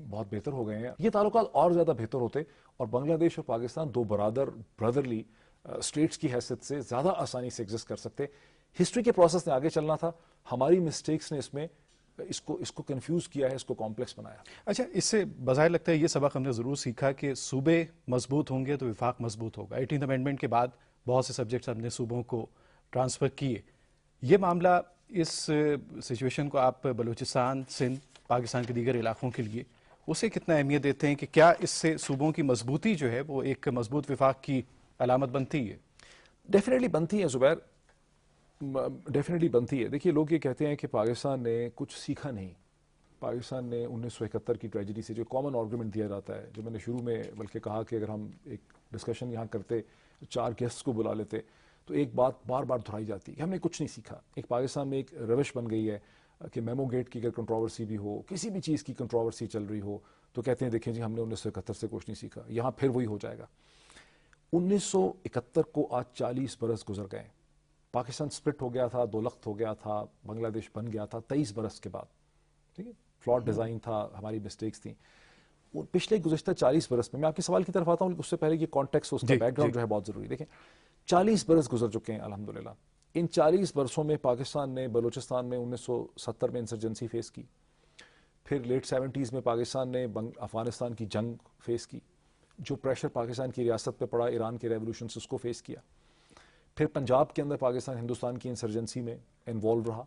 بہت بہتر ہو گئے ہیں, یہ تعلقات اور زیادہ بہتر ہوتے اور بنگلہ دیش اور پاکستان دو برادرلی اسٹیٹس کی حیثیت سے زیادہ آسانی سے ایگزسٹ کر سکتے. ہسٹری کے پروسیس نے آگے چلنا تھا, ہماری مسٹیکس نے اس کو کنفیوز کیا ہے, اس کو کمپلیکس بنایا. اچھا, اس سے بظاہر لگتا ہے یہ سبق ہم نے ضرور سیکھا کہ صوبے مضبوط ہوں گے تو وفاق مضبوط ہوگا. 18th امینڈمنٹ کے بعد بہت سے سبجیکٹس ہم نے صوبوں کو ٹرانسفر کیے. یہ معاملہ, اس سچویشن کو آپ بلوچستان, سندھ, پاکستان کے دیگر علاقوں کے لیے اسے کتنا اہمیت دیتے ہیں کہ کیا اس سے صوبوں کی مضبوطی جو ہے وہ ایک مضبوط وفاق کی علامت بنتی ہے؟ ڈیفینیٹلی بنتی ہے زبیر, ڈیفینیٹلی بنتی ہے. دیکھیے, لوگ یہ کہتے ہیں کہ پاکستان نے کچھ سیکھا نہیں. پاکستان نے 1971 کی ٹریجڈی سے جو کامن آرگومنٹ دیا جاتا ہے, جو میں نے شروع میں بلکہ کہا کہ اگر ہم ایک ڈسکشن یہاں کرتے, 4 گیسٹس کو بلا لیتے, تو ایک بات بار بار دہرائی جاتی کہ ہم نے کچھ نہیں سیکھا. ایک پاکستان میں ایک روش بن گئی ہے کہ میمو گیٹ کی اگر کنٹروورسی بھی ہو, کسی بھی چیز کی کنٹروورسی چل رہی ہو, تو کہتے ہیں دیکھیں جی ہم نے 1971 سے کچھ نہیں سیکھا, یہاں پھر وہی ہو جائے گا. 1971 کو آج 40 برس گزر گئے. پاکستان سپلٹ ہو گیا تھا, 2 لخت ہو گیا تھا, بنگلہ دیش بن گیا تھا 23 برس کے بعد. ٹھیک ہے, فلاٹ ڈیزائن تھا, ہماری مسٹیکس تھیں. پچھلے گزشتہ 40 برس میں آپ کے سوال کی طرف آتا ہوں, لیکن اس سے پہلے یہ کانٹیکسٹ, اس کا بیک گراؤنڈ جو ہے بہت ضروری. دیکھیں, 40 برس گزر چکے ہیں الحمدللہ. ان 40 برسوں میں پاکستان نے بلوچستان میں 1970 میں انسرجنسی فیس کی, پھر لیٹ 70s میں پاکستان نے افغانستان کی جنگ فیس کی, جو پریشر پاکستان کی ریاست پہ پڑا ایران کے ریولوشن سے, اس کو فیس کیا. پھر پنجاب کے اندر پاکستان ہندوستان کی انسرجنسی میں انوالو رہا,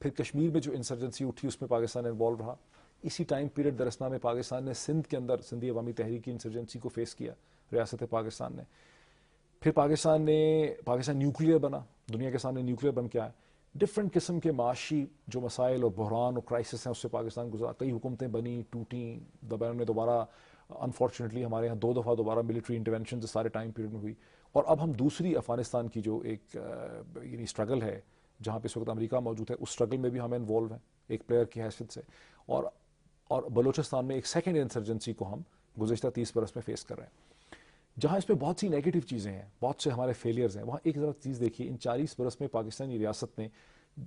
پھر کشمیر میں جو انسرجنسی اٹھی اس میں پاکستان انوالو رہا. اسی ٹائم پیریڈ درسنا میں پاکستان نے سندھ کے اندر سندھی عوامی تحریک کی انسرجنسی کو فیس کیا ریاست پاکستان نے. پھر پاکستان نیوکلیر بنا, دنیا کے سامنے نیوکلیر بن کے آیا. ڈفرینٹ قسم کے معاشی جو مسائل اور بحران اور کرائسس ہیں اس سے پاکستان گزرا. کئی حکومتیں بنی, ٹوٹیں, میں دوبارہ انفارچونیٹلی ہمارے یہاں 2 دفعہ دوبارہ ملٹری انٹرونشن سارے ٹائم پیریڈ میں ہوئی. اور اب ہم دوسری افغانستان کی جو ایک یعنی اسٹرگل ہے, جہاں پہ اس وقت امریکہ موجود ہے, اس اسٹرگل میں بھی ہم انوالو ہیں ایک پلیئر کی حیثیت سے. اور بلوچستان میں ایک سیکنڈ انسرجنسی کو ہم گزشتہ 30 برس میں فیس کر رہے ہیں, جہاں اس میں بہت سی نیگیٹو چیزیں ہیں, بہت سے ہمارے فیلیئرز ہیں. وہاں ایک ذرا چیز دیکھیے, ان 40 برس میں پاکستانی ریاست نے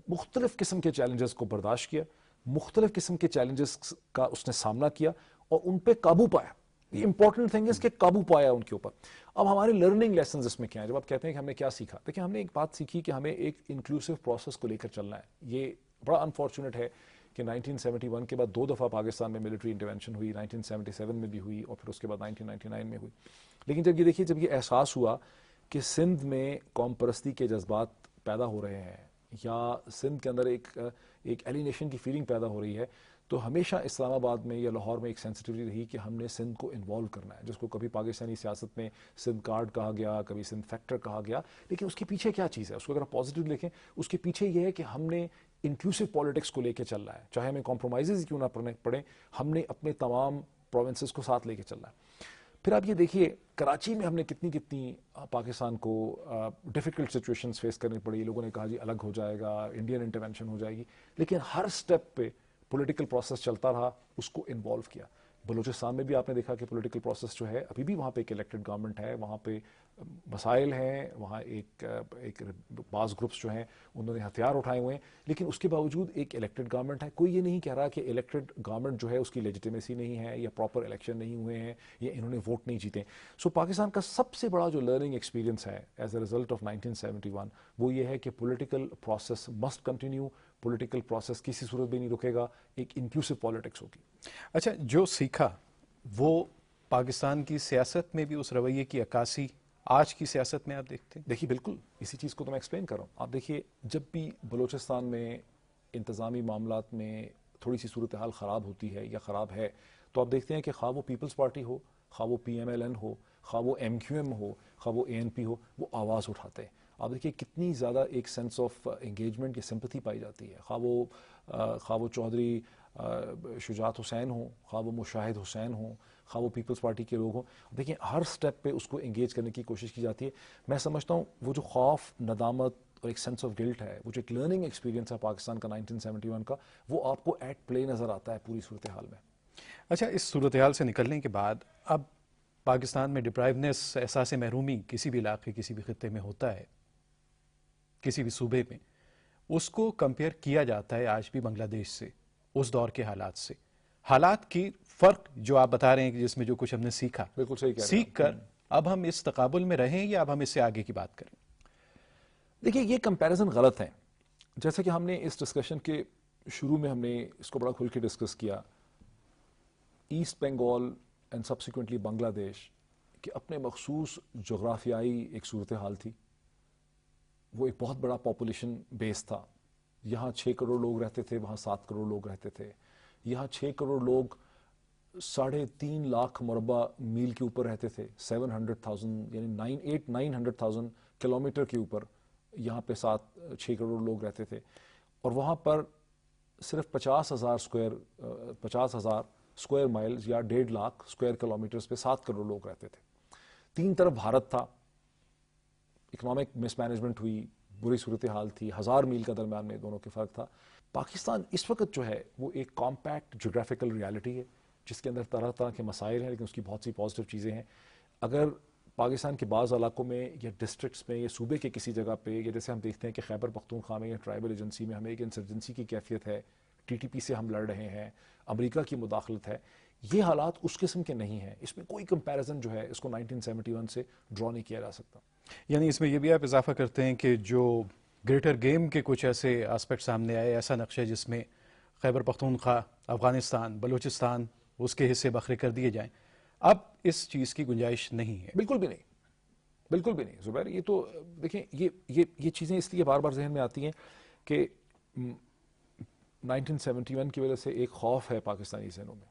مختلف قسم کے چیلنجز کو برداشت کیا, مختلف قسم کے چیلنجز کا اس نے سامنا کیا اور ان پہ قابو پایا. یہ امپورٹنٹ تھنگ ہے کہ قابو پایا ان کے اوپر. اب ہمارے لرننگ لیسنز اس میں کیا ہیں؟ جب آپ کہتے ہیں کہ ہم نے کیا سیکھا, دیکھیں ہم نے ایک بات سیکھی کہ ہمیں ایک انکلوسیو پروسیس کو لے کر چلنا ہے. یہ بڑا انفارچونیٹ ہے کہ 1971 کے بعد 2 دفعہ پاکستان میں ملٹری انٹرونشن ہوئی, 1977 میں بھی ہوئی اور پھر اس کے بعد 1999 میں ہوئی. لیکن جب یہ دیکھیے, جب یہ احساس ہوا کہ سندھ میں قوم پرستی کے جذبات پیدا ہو رہے ہیں یا سندھ کے اندر ایک ایلینیشن کی فیلنگ پیدا ہو رہی ہے, تو ہمیشہ اسلام آباد میں یا لاہور میں ایک سینسٹیوٹی رہی کہ ہم نے سندھ کو انوالو کرنا ہے, جس کو کبھی پاکستانی سیاست میں سندھ کارڈ کہا گیا, کبھی سندھ فیکٹر کہا گیا. لیکن اس کے پیچھے کیا چیز ہے, اس کو اگر آپ پازیٹیو دیکھیں, اس کے پیچھے یہ ہے کہ ہم نے انکلوسیو پالیٹکس کو لے کے چل رہا ہے, چاہے ہمیں کمپرومائزز کیوں نہ پڑیں, ہم نے اپنے تمام پروونسز کو ساتھ لے کے چلنا ہے. پھر آپ یہ دیکھیے, کراچی میں ہم نے کتنی پاکستان کو ڈیفیکلٹ سچویشنز فیس کرنی پڑی. لوگوں نے کہا جی الگ ہو جائے گا, انڈین انٹرونشن ہو جائے گی, لیکن ہر سٹیپ پہ پولیٹیکل پروسیس چلتا رہا, اس کو انوالو کیا. بلوچستان میں بھی آپ نے دیکھا کہ پولیٹیکل پروسیس جو ہے ابھی بھی وہاں پہ ایک الیکٹڈ گورنمنٹ ہے, وہاں پہ مسائل ہیں, وہاں ایک بعض گروپس جو ہیں انہوں نے ہتھیار اٹھائے ہوئے ہیں, لیکن اس کے باوجود ایک الیکٹڈ گورنمنٹ ہے. کوئی یہ نہیں کہہ رہا کہ الیکٹڈ گورنمنٹ جو ہے اس کی لیجیٹیمیسی نہیں ہے یا پراپر الیکشن نہیں ہوئے ہیں یا انہوں نے ووٹ نہیں جیتے. سو پاکستان کا سب سے بڑا جو لرننگ ایکسپیرینس ہے ایز اے ریزلٹ آف 1971 وہ یہ ہے کہ political process must continue, political process کسی صورت بھی نہیں رکے گا, ایک انکلوسیو پالیٹکس ہوگی. اچھا, جو سیکھا وہ پاکستان کی سیاست میں بھی اس رویے کی عکاسی آج کی سیاست میں آپ دیکھتے ہیں؟ دیکھیے بالکل اسی چیز کو تو میں ایکسپلین کر رہا ہوں. آپ دیکھیے, جب بھی بلوچستان میں انتظامی معاملات میں تھوڑی سی صورتحال خراب ہوتی ہے یا خراب ہے, تو آپ دیکھتے ہیں کہ خواہ وہ پیپلز پارٹی ہو, خواہ وہ PMLN ہو, خواہ وہ MQM ہو, خواہ وہ ANP ہو, وہ آواز اٹھاتے ہیں. آپ دیکھیے کتنی زیادہ ایک سینس آف انگیجمنٹ کی سمپتھی پائی جاتی ہے. خواہ وہ چودھری شجاعت حسین ہوں, خواہ وہ مشاہد حسین ہوں, خواہ وہ پیپلز پارٹی کے لوگ ہوں, دیکھیں ہر سٹیپ پہ اس کو انگیج کرنے کی کوشش کی جاتی ہے. میں سمجھتا ہوں وہ جو خوف, ندامت اور ایک سینس آف گلٹ ہے، وہ جو ایک لرننگ ایکسپیرینس ہے پاکستان کا 1971 کا، وہ آپ کو ایٹ پلے نظر آتا ہے پوری صورتحال میں. اچھا، اس صورتحال سے نکلنے کے بعد اب پاکستان میں ڈپرائیونیس، احساس محرومی کسی بھی علاقے کسی بھی خطے میں ہوتا ہے، کسی بھی صوبے میں، اس کو کمپیئر کیا جاتا ہے آج بھی بنگلہ دیش سے، اس دور کے حالات سے. حالات کی فرق جو آپ بتا رہے ہیں کہ جس میں جو کچھ ہم نے سیکھا، بالکل صحیح کہہ رہے ہیں سیکھ کر اب ہم اس تقابل میں رہیں یا اب ہم اس سے آگے کی بات کریں؟ دیکھیے یہ کمپیریزن غلط ہے. جیسے کہ ہم نے اس ڈسکشن کے شروع میں ہم نے اس کو بڑا کھل کے ڈسکس کیا، ایسٹ بنگال اینڈ سبسیکوینٹلی بنگلہ دیش کہ اپنے مخصوص جغرافیائی ایک صورتحال تھی. وہ ایک بہت بڑا پاپولیشن بیس تھا. یہاں 6 کروڑ لوگ رہتے تھے، وہاں 7 کروڑ لوگ رہتے تھے. یہاں 6 کروڑ لوگ 3.5 لاکھ مربع میل کے اوپر رہتے تھے، 700,000 یعنی 900,000 کلومیٹر کے اوپر یہاں پہ 6 کروڑ لوگ رہتے تھے. اور وہاں پر صرف 50,000 اسکوائر مائلز یا 1.5 لاکھ اسکوائر کلومیٹرز پہ 7 کروڑ لوگ رہتے تھے. تین طرف بھارت تھا، اکنامک مس مینجمنٹ ہوئی، بری صورتحال تھی، 1000 میل کا درمیان میں دونوں کے فرق تھا. پاکستان اس وقت جو ہے وہ ایک کمپیکٹ جغرافیکل ریالٹی ہے جس کے اندر طرح طرح کے مسائل ہیں، لیکن اس کی بہت سی پازیٹیو چیزیں ہیں. اگر پاکستان کے بعض علاقوں میں یا ڈسٹرکٹس میں یا صوبے کے کسی جگہ پہ، یا جیسے ہم دیکھتے ہیں کہ خیبر پختونخوا میں یا ٹرائبل ایجنسی میں ہمیں ایک انسرجنسی کی کیفیت ہے، ٹی ٹی پی سے ہم لڑ رہے ہیں، امریکہ کی مداخلت ہے، یہ حالات اس قسم کے نہیں ہیں. اس میں کوئی کمپیریزن جو ہے اس کو 1971 سے ڈرا نہیں کیا جا سکتا. یعنی اس میں یہ بھی آپ اضافہ کرتے ہیں کہ جو گریٹر گیم کے کچھ ایسے آسپیکٹ سامنے آئے، ایسا نقشہ جس میں خیبر پختونخوا، افغانستان، بلوچستان اس کے حصے بکھرے کر دیے جائیں، اب اس چیز کی گنجائش نہیں ہے. بالکل بھی نہیں، بالکل بھی نہیں زبیر. یہ تو دیکھیں یہ چیزیں اس لیے بار بار ذہن میں آتی ہیں کہ 1971 کی وجہ سے ایک خوف ہے پاکستانی ذہنوں میں،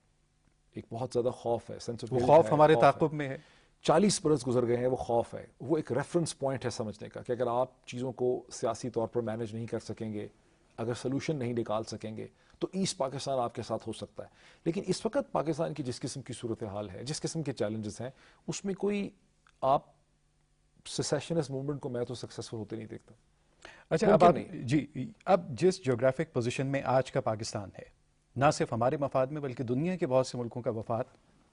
ایک بہت زیادہ خوف ہے، سینس آف وہ گلٹ خوف ہے، ہمارے خوف تعاقب میں ہے. 40 برس گزر گئے ہیں، وہ خوف ہے، وہ ایک ریفرنس پوائنٹ ہے سمجھنے کا کہ اگر آپ چیزوں کو سیاسی طور پر مینج نہیں کر سکیں گے، اگر سلوشن نہیں نکال سکیں گے، تو ایسٹ پاکستان آپ کے ساتھ ہو سکتا ہے. لیکن اس وقت پاکستان کی جس قسم کی صورتحال ہے، جس قسم کے چیلنجز ہیں، اس میں کوئی آپ سیسیشنسٹ موومنٹ کو میں تو سکسیسفل ہوتے نہیں دیکھتا. اچھا، اب اب جس جغرافک پوزیشن میں آج کا پاکستان ہے، نہ صرف ہمارے مفاد میں بلکہ دنیا کے بہت سے ملکوں کا مفاد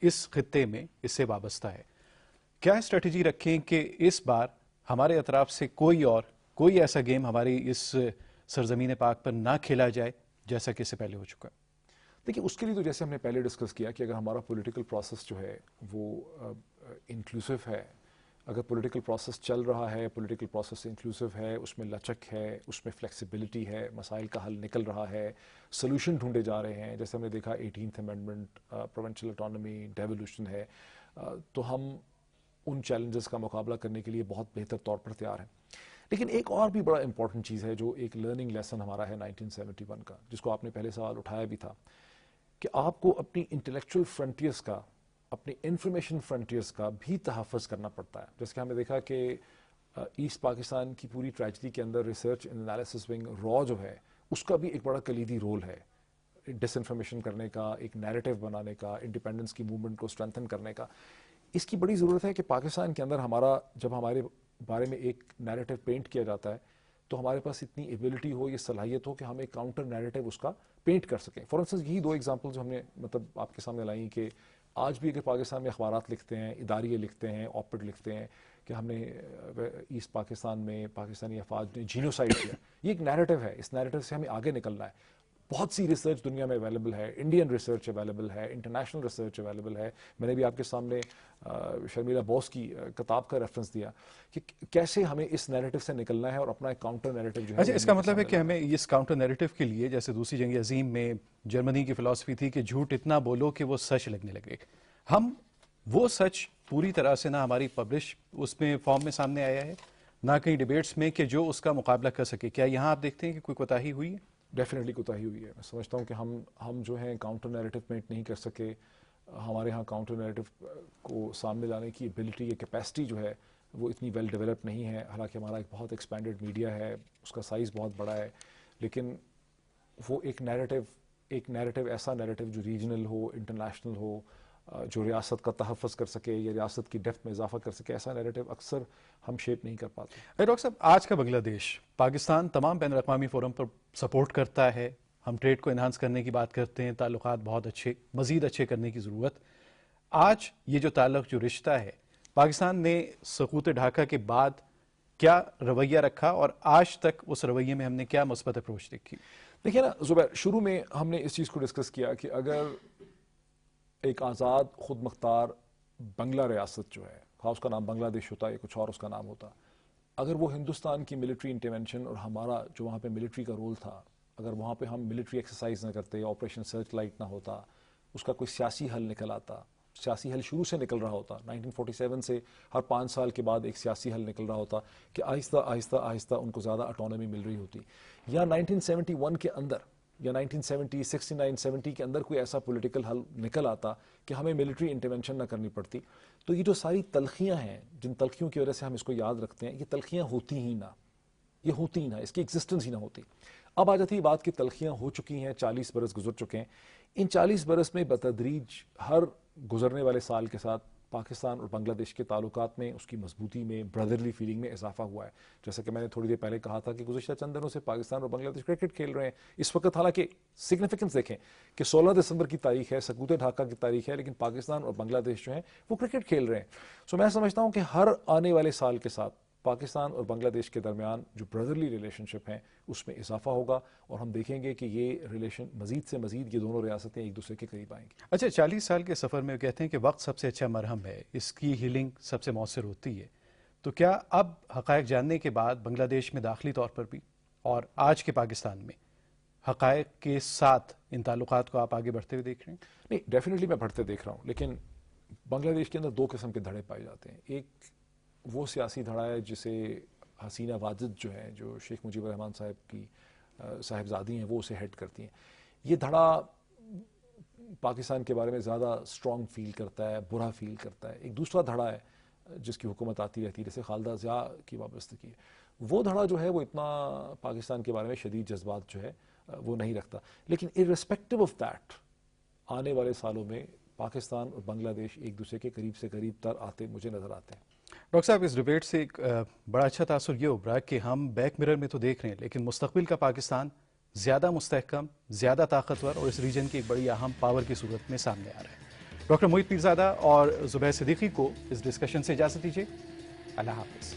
اس خطے میں اس سے وابستہ ہے. کیا اسٹریٹجی رکھیں کہ اس بار ہمارے اطراف سے کوئی ایسا گیم ہماری اس سرزمین پاک پر نہ کھیلا جائے جیسا کہ اس سے پہلے ہو چکا؟ دیکھیے اس کے لیے تو جیسے ہم نے پہلے ڈسکس کیا کہ اگر ہمارا پولیٹیکل پروسیس جو ہے وہ انکلوسیو ہے، اگر پولیٹیکل پروسیس چل رہا ہے، پولیٹیکل پروسیس انکلوسیو ہے، اس میں لچک ہے، اس میں فلیکسیبلٹی ہے، مسائل کا حل نکل رہا ہے، سلوشن ڈھونڈے جا رہے ہیں، جیسے ہم نے دیکھا 18th amendment, provincial autonomy, devolution ہے، تو ہم ان چیلنجز کا مقابلہ کرنے کے لیے بہت بہتر طور پر تیار ہیں. لیکن ایک اور بھی بڑا امپورٹنٹ چیز ہے جو ایک لرننگ لیسن ہمارا ہے 1971 کا، جس کو آپ نے پہلے سوال اٹھایا بھی تھا، کہ آپ کو اپنی انٹلیکچوئل فرنٹیئرز کا، اپنی انفارمیشن فرنٹیئرز کا بھی تحفظ کرنا پڑتا ہے. جیسے کہ ہم نے دیکھا کہ ایسٹ پاکستان کی پوری ٹریجڈی کے اندر ریسرچ اینڈ انالیسس ونگ را جو ہے، اس کا بھی ایک بڑا کلیدی رول ہے ڈس انفارمیشن کرنے کا، ایک نیریٹو بنانے کا، انڈیپینڈنس کی موومنٹ کو اسٹرینتھن کرنے کا. اس کی بڑی ضرورت ہے کہ پاکستان کے اندر جب ہمارے بارے میں ایک نیریٹو پینٹ کیا جاتا ہے تو ہمارے پاس اتنی ایبلٹی ہو، یہ صلاحیت ہو کہ ہم ایک کاؤنٹر نیریٹو اس کا پینٹ کر سکیں. فار انسٹنس یہی 2 ایگزامپل جو ہم نے مطلب آپ کے سامنے لائیں کہ آج بھی اگر پاکستان میں اخبارات لکھتے ہیں، اداریے لکھتے ہیں، آپڈ لکھتے ہیں کہ ہم نے ایسٹ پاکستان میں پاکستانی افواج نے جینوسائڈ کیا، یہ ایک نیریٹو ہے، اس نیریٹو سے ہمیں آگے نکلنا ہے. بہت سی ریسرچ دنیا میں اویلیبل ہے، انڈین ریسرچ اویلیبل ہے، انٹرنیشنل ریسرچ اویلیبل ہے. میں نے بھی آپ کے سامنے شرمیلا بوس کی کتاب کا ریفرنس دیا کہ کیسے ہمیں اس نیریٹو سے نکلنا ہے اور اپنا ایک کاؤنٹر نیریٹو جو ہے. اچھا، اس کا مطلب ہے کہ ہمیں اس کاؤنٹر نیریٹو کے لیے، جیسے دوسری جنگ عظیم میں جرمنی کی فلسفی تھی کہ جھوٹ اتنا بولو کہ وہ سچ لگنے لگے، ہم وہ سچ پوری طرح سے نہ ہماری پبلش اس میں فارم میں سامنے آیا ہے، نہ کہیں ڈیبیٹس میں کہ جو اس کا مقابلہ کر سکے. کیا یہاں آپ دیکھتے ہیں کہ کوئی کوتاہی ہوئی ہے؟ ڈیفینیٹلی کوتاہی ہوئی ہے. میں سمجھتا ہوں کہ ہم جو ہیں کاؤنٹر نیریٹو پینٹ نہیں کر سکے. ہمارے ہاں کاؤنٹر نیریٹو کو سامنے لانے کی ایبلٹی یا کیپیسٹی جو ہے وہ اتنی ویل ڈیولپ نہیں ہے. حالانکہ ہمارا ایک بہت ایکسپینڈڈ میڈیا ہے، اس کا سائز بہت بڑا ہے، لیکن وہ ایک نیریٹو ایسا نیریٹو جو ریجنل ہو، انٹرنیشنل ہو، جو ریاست کا تحفظ کر سکے یا ریاست کی ڈیپتھ میں اضافہ کر سکے. ایسا نیریٹو اکثر ہم شیپ نہیں کر پاتے. ڈاکٹر صاحب، آج کا بنگلہ دیش پاکستان تمام بین الاقوامی فورم پر سپورٹ کرتا ہے. ہم ٹریڈ کو انہانس کرنے کی بات کرتے ہیں، تعلقات بہت اچھے، مزید اچھے کرنے کی ضرورت. آج یہ جو تعلق، جو رشتہ ہے، پاکستان نے سقوط ڈھاکہ کے بعد کیا رویہ رکھا اور آج تک اس رویے میں ہم نے کیا مثبت اپروچ دیکھی؟ دیکھیے نا زبیر، شروع میں ہم نے اس چیز کو ڈسکس کیا کہ اگر ایک آزاد خود مختار بنگلہ ریاست جو ہے، خواہ اس کا نام بنگلہ دیش ہوتا یا کچھ اور اس کا نام ہوتا، اگر وہ ہندوستان کی ملٹری انٹرونشن اور ہمارا جو وہاں پہ ملٹری کا رول تھا، اگر وہاں پہ ہم ملٹری ایکسرسائز نہ کرتے، آپریشن سرچ لائٹ نہ ہوتا، اس کا کوئی سیاسی حل نکل آتا، سیاسی حل شروع سے نکل رہا ہوتا، 1947 سے ہر 5 سال کے بعد ایک سیاسی حل نکل رہا ہوتا کہ آہستہ آہستہ آہستہ ان کو زیادہ اٹانومی مل رہی ہوتی، یا 1971 کے اندر یا 1970 69 70 کے اندر کوئی ایسا پولیٹیکل حل نکل آتا کہ ہمیں ملٹری انٹرونشن نہ کرنی پڑتی. تو یہ جو ساری تلخیاں ہیں، جن تلخیوں کی وجہ سے ہم اس کو یاد رکھتے ہیں، یہ تلخیاں ہوتی ہی نہ، یہ ہوتی ہی نہ، اس کی ایگزسٹنس ہی نہ ہوتی. اب آ جاتی ہے بات کہ تلخیاں ہو چکی ہیں، 40 برس گزر چکے ہیں. ان 40 برس میں بتدریج ہر گزرنے والے سال کے ساتھ پاکستان اور بنگلہ دیش کے تعلقات میں، اس کی مضبوطی میں، بردرلی فیلنگ میں اضافہ ہوا ہے. جیسا کہ میں نے تھوڑی دیر پہلے کہا تھا کہ گزشتہ چند دنوں سے پاکستان اور بنگلہ دیش کرکٹ کھیل رہے ہیں اس وقت. حالانکہ سگنیفیکنس دیکھیں کہ 16 دسمبر کی تاریخ ہے، سقوط ڈھاکہ کی تاریخ ہے، لیکن پاکستان اور بنگلہ دیش جو ہیں وہ کرکٹ کھیل رہے ہیں. سو میں سمجھتا ہوں کہ ہر آنے والے سال کے ساتھ پاکستان اور بنگلہ دیش کے درمیان جو بردرلی ریلیشن شپ ہیں اس میں اضافہ ہوگا، اور ہم دیکھیں گے کہ یہ ریلیشن مزید سے مزید، یہ دونوں ریاستیں ایک دوسرے کے قریب آئیں گی. اچھا، 40 سال کے سفر میں کہتے ہیں کہ وقت سب سے اچھا مرہم ہے، اس کی ہیلنگ سب سے مؤثر ہوتی ہے. تو کیا اب حقائق جاننے کے بعد بنگلہ دیش میں داخلی طور پر بھی اور آج کے پاکستان میں حقائق کے ساتھ ان تعلقات کو آپ آگے بڑھتے ہوئے دیکھ رہے ہیں؟ نہیں، ڈیفینیٹلی میں بڑھتے دیکھ رہا ہوں، لیکن بنگلہ دیش کے اندر 2 قسم کے دھڑے پائے جاتے ہیں. ایک وہ سیاسی دھڑا ہے جسے حسینہ واجد جو ہے، جو شیخ مجیب الرحمان صاحب کی صاحبزادی ہیں، وہ اسے ہیڈ کرتی ہیں. یہ دھڑا پاکستان کے بارے میں زیادہ اسٹرانگ فیل کرتا ہے، برا فیل کرتا ہے. ایک دوسرا دھڑا ہے جس کی حکومت آتی رہتی ہے، جیسے خالدہ ضیاء کی وابستگی ہے، وہ دھڑا جو ہے وہ اتنا پاکستان کے بارے میں شدید جذبات جو ہے وہ نہیں رکھتا. لیکن ارسپیکٹو آف دیٹ آنے والے سالوں میں پاکستان اور بنگلہ دیش ایک دوسرے کے قریب سے قریب تر آتے مجھے نظر آتے ہیں. ڈاکٹر صاحب، اس ڈیبیٹ سے ایک بڑا اچھا تاثر یہ ابھرا کہ ہم بیک مرر میں تو دیکھ رہے ہیں، لیکن مستقبل کا پاکستان زیادہ مستحکم، زیادہ طاقتور اور اس ریجن کی ایک بڑی اہم پاور کی صورت میں سامنے آ رہا ہے. ڈاکٹر محیط پیرزادہ اور زبیر صدیقی کو اس ڈسکشن سے اجازت دیجیے. اللہ حافظ.